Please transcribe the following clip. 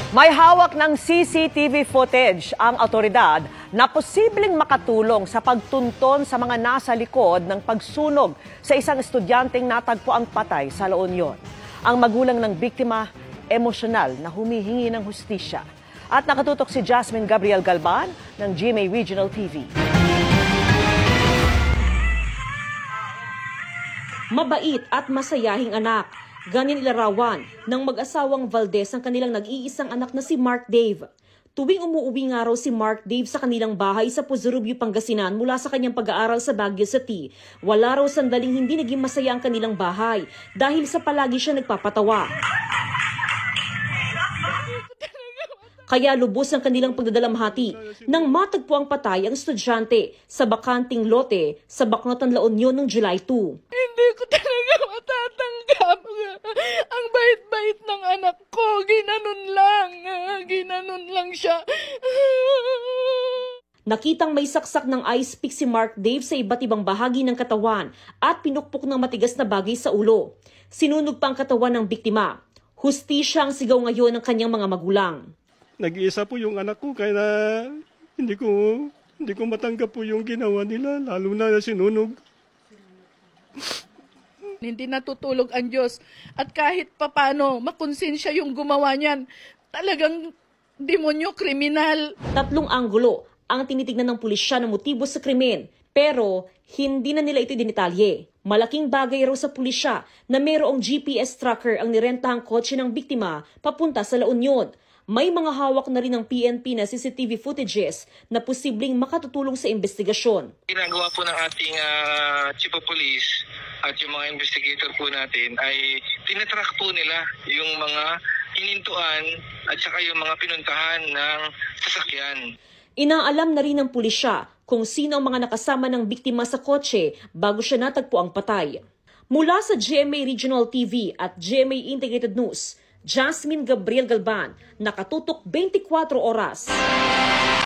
May hawak ng CCTV footage ang awtoridad na posibleng makatulong sa pagtunton sa mga nasa likod ng pagsunog sa isang estudyanteng natagpuang patay sa La Union. Ang magulang ng biktima, emosyonal na humihingi ng hustisya. At nakatutok si Jasmine Gabriel Galban ng GMA Regional TV. Mabait at masayahing anak. Ganin ilarawan ng mag-asawang Valdez ang kanilang nag-iisang anak na si Mark Dave. Tuwing umuuwi nga raw si Mark Dave sa kanilang bahay sa Puzurubio, Pangasinan mula sa kanyang pag-aaral sa Baguio City, wala raw sandaling hindi naging masaya ang kanilang bahay dahil sa palagi siya nagpapatawa. Kaya lubos ang kanilang pagdadalamhati nang matagpo ang patay ang estudyante sa bakanting lote sa Bacnotan, La Union noong July 2. Hindi ko talaga matatanggap. Ang bait-bait ng anak ko, ginanon lang siya. Nakitang may saksak ng ice pick si Mark Dave sa iba't ibang bahagi ng katawan at pinukpok ng matigas na bagay sa ulo. Sinunog pa ang katawan ng biktima. Hustisya ang sigaw ngayon ng kanyang mga magulang. Nag-iisa po yung anak ko kaya hindi ko matanggap po yung ginawa nila, lalo na sinunog. Hindi natutulog ang Diyos at kahit papano makonsensya yung gumawa niyan. Talagang demonyo, kriminal. Tatlong anggulo ang tinitignan ng pulisya na motibo sa krimen, pero hindi na nila ito dinitalye. Malaking bagay raw sa pulisya na mayroong GPS tracker ang nirentahang kotse ng biktima papunta sa La Union. May mga hawak na rin ng PNP na CCTV footages na posibleng makatutulong sa investigasyon. Ginagawa po ng ating Chief of Police at yung mga investigator po natin ay tinatrack po nila yung mga hinintuan at saka yung mga pinuntahan ng sasakyan. Inaalam na rin ng pulisya kung sino ang mga nakasama ng biktima sa kotse bago siya natagpo ang patay. Mula sa GMA Regional TV at GMA Integrated News, Jasmine Gabriel Galban, nakatutok 24 oras.